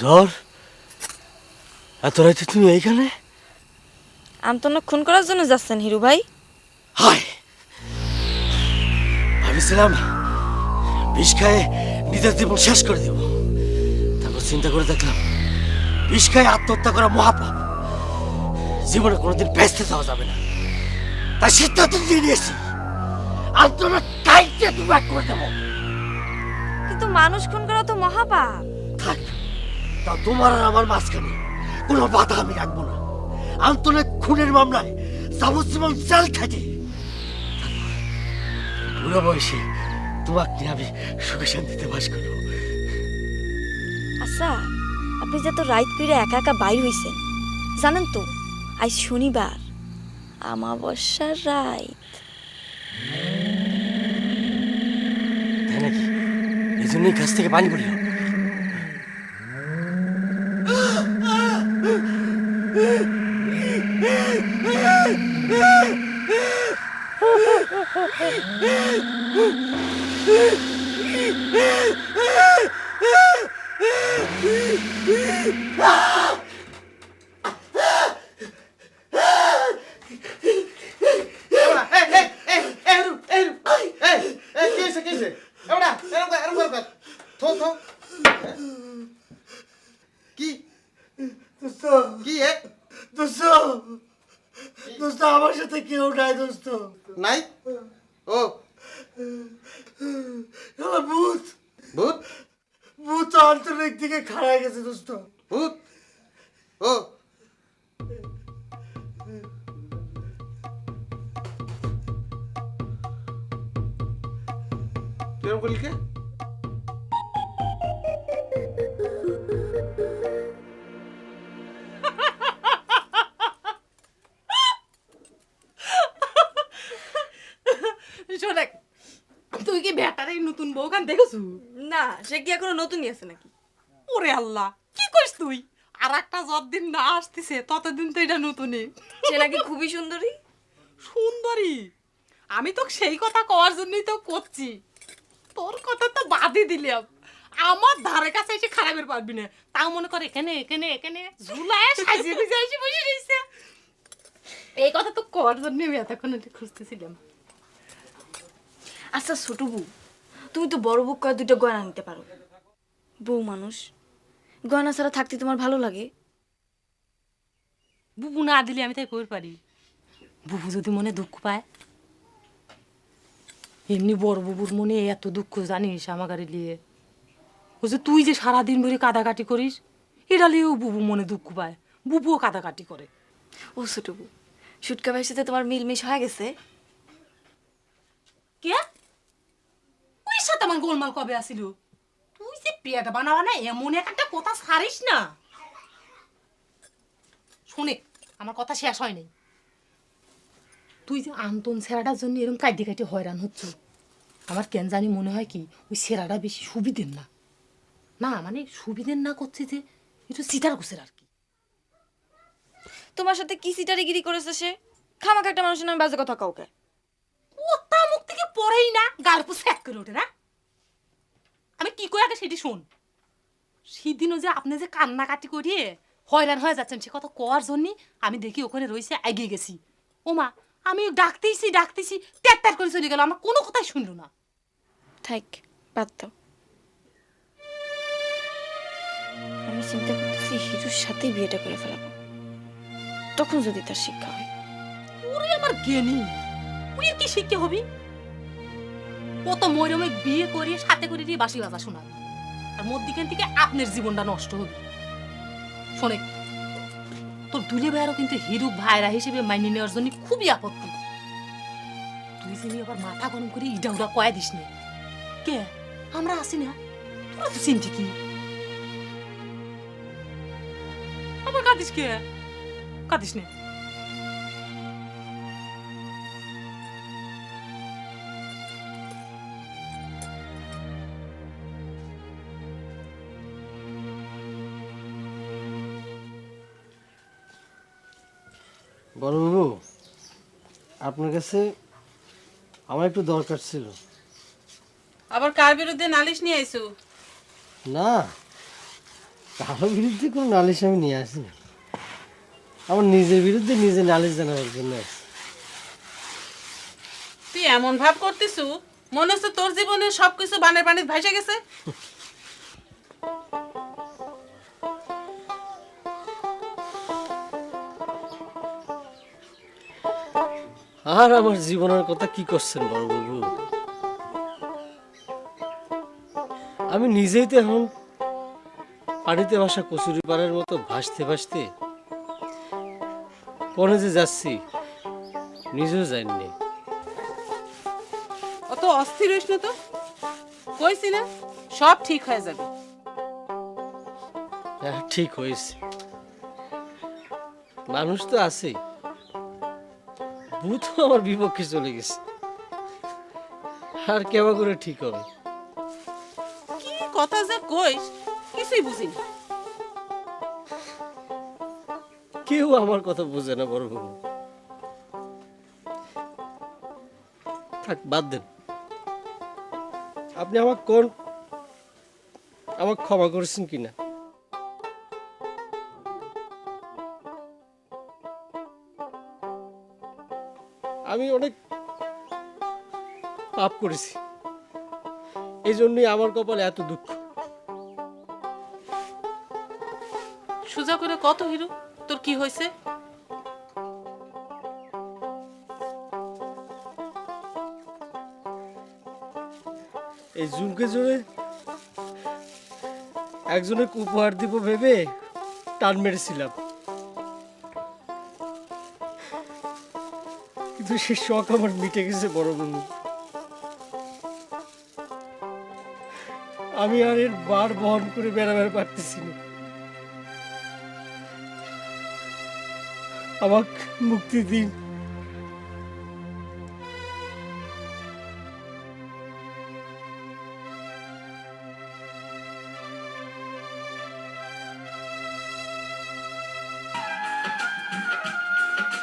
জ্বর? এত রাইতে তুমি এইখানে? আমতনা খুন করার জন্য যাচ্ছেন হিরু ভাই? হায়, ভাবিছিলাম বিষ খায় নিজের জীবন শেষ করে দেব। তারপর চিন্তা করে দেখলাম বিষ খায় আত্মহত্যা করা মহাপাপ, জীবনে কোনোদিন বেঁচতে যাওয়া যাবে না। তাই সিদ্ধান্ত নিয়ে নিয়েছি আত্মনা টাইটে তুমি এক করে দেবো। কিন্তু মানুষ খুন করা তো মহাপাপ। থাক, তা তোমার আর আমার মাঝখানে কোনো বাধা আমি রাখবো না। আন্তনের খুনের মামলায় যাবজ্জীবন জেল খাটি। বুড়ো বয়সে তোমাকে নিয়ে আমি সুখে শান্তিতে বাস করবো। আচ্ছা, আপনি যে তো রাইত পিড়ে একা একা বাইর হইছেন, জানেন তো আজ শনিবার, আমাবস্যার রাইত। তাই নাকি? এই জন্যই গাছ থেকে পানি পড়ল। দোস্ত, আমার সাথে কেউ নাই দোস্ত। নাই? ও আমার ভূত ভূত? ভূত আন্তরিক দিকে খাড়ায় গেছে দোস্ত। ভূত? ও তুই এরকম করলি কে? শোনেক, তুই কি বেটার এই নতুন বউ গান দেখেছু? না, সে কি এখনো নতুনই আছে নাকি? ওরে আল্লাহ, কি করিস তুই? আর একটা যতদিন না আসতেছে ততদিন তো এটা নতুনই। সে নাকি খুবই সুন্দরী। সুন্দরী? আমি তো সেই কথা কওয়ার জন্যই তো করছি। তোর কথা তো বাদই দিলাম, আমার ধারে কাছে এসে খারাপের পারবি না। তাও মনে করে এখানে এখানে এখানে ঝুলায় সাজিয়ে গুজিয়ে এসে বসে রয়েছে। এই কথা তো কওয়ার জন্য আমি এতক্ষণ খুঁজতেছিলাম। আচ্ছা ছোট বউ, তুমি তো বড় বউ কয়ে দুটো গয়না নিতে পারো। বউ মানুষ, গয়না ছাড়া থাকতে তোমার ভালো লাগে? বুবু না দিলে আমি তাই কই পারি? বুবু যদি মনে দুঃখ পায়, এমনি বড় বুবুর মনে এত দুঃখ জানিস আমাকে লিয়ে। ও যে তুই যে সারাদিন ধরে কাদাকাটি করিস, এটা লিয়েও বুবু মনে দুঃখ পায়, বুবুও কাদাকাটি করে। ও ছোট বউ, সুটকা ভাইয়ের সাথে তোমার মিলমিশ হয়ে গেছে? কে? ওই সাথে আমার গোলমাল কবে আসিল? তুই যে পেট বানাবা না এমন একটা কথা ছাড়িস না। শোনে, আমার কথা শেষ হয় নাই। তুই যে আন্তন সেরাটার জন্য এরকম কাটি কাটি হয়রান হচ্ছ, আমার কেন জানি মনে হয় কি ওই সেরাটা বেশি সুবিধের না। না মানে সুবিধের না করছে যে একটু চিটার ঘুষের আর কি। তোমার সাথে কি সিটারিগিরি করেছে সে? খামাখা একটা মানুষের নামে বাজে কথা কাউকে। কথা মুখ থেকে পড়েই না, গাল পুষে এক করে ওঠে না। আমি কি কই আগে সেটি শোন। সেদিনও যে আপনি যে কান্নাকাটি করিয়ে হয়রান হয়ে যাচ্ছেন সে কথা কওয়ার জন্যই আমি দেখি ওখানে রয়েছে এগিয়ে গেছি। ওমা, আমি ডাকতেইছি ডাকতেছি, ট্যাট করে চলে গেল, আমার কোনো কথাই শুনলো না। থাক, বাদ দাও। আমি চিন্তা করতেছি হিরুর সাথেই বিয়েটা করে ফেলাবো, তখন যদি তার শিক্ষা হয়। ওরে আমার জ্ঞানী, ওই কি শিখতে হবি? ও তো ময়রমে বিয়ে করিয়ে সাথে করে দিয়ে বাসি বাজা শোনাবে, আর মধ্যিখান থেকে আপনার জীবনটা নষ্ট হবে। শোনে, তোর দুলে ভাইয়েরও কিন্তু হিরু ভাইরা হিসেবে মাইনে নেওয়ার জন্য খুবই আপত্তি। তুই যিনি আবার মাথা গরম করে ইডা উডা কয়া দিস না। কে আমরা আসি না? তোরা তো চিন্তি কি? আবার কাঁদিস কে? কাঁদিস না। বড়বাবু, আপনার কাছে আমার একটু দরকার ছিল। আবার কার বিরুদ্ধে নালিশ নিয়ে আইছো? না, কারো বিরুদ্ধে কোনো নালিশ আমি নিয়ে আসি না। আমার নিজের বিরুদ্ধে নিজে নালিশ জানাবার জন্য আসি। তুই এমন ভাব করতিস মনে হচ্ছে তোর জীবনে সবকিছু বানের পানিতে ভাসে গেছে। আর আমার জীবনের কথা কি করছেন বড়বাবু? আমি নিজেই তো এখন পানিতে ভাসা কচুরি পাড়ার মতো ভাসতে ভাসতে কোনে যে যাচ্ছি নিজেও জানি। অত অস্থির হইস না তো, কইছি না সব ঠিক হয়ে যাবে। হ্যাঁ, ঠিক হয়েছে। মানুষ তো আছেই, ভূত আমার বিপক্ষে চলে গেছে। আর কেমন করে ঠিক হবে? কি কথা যে কইস কিছুই বুঝিনি। কেউ আমার কথা বোঝে না বড়বাবু। থাক, বাদ দেন। আপনি আমার ক্ষমা করেছেন কিনা? আমি অনেক পাপ করেছি, এই জন্যই আমার কপালে এত দুঃখ। সোজা করে কত হিরো, তোর কি হয়েছে? এই ঝুমকে জোরে একজনের উপহার দিব ভেবে টান মেরেছিলাম, কিন্তু সে শখ আমার মিটে গেছে বড়বাবু। আমি আর এর বার বহন করে বেড়াবার পারতেছি না। আমাকে মুক্তি দিন।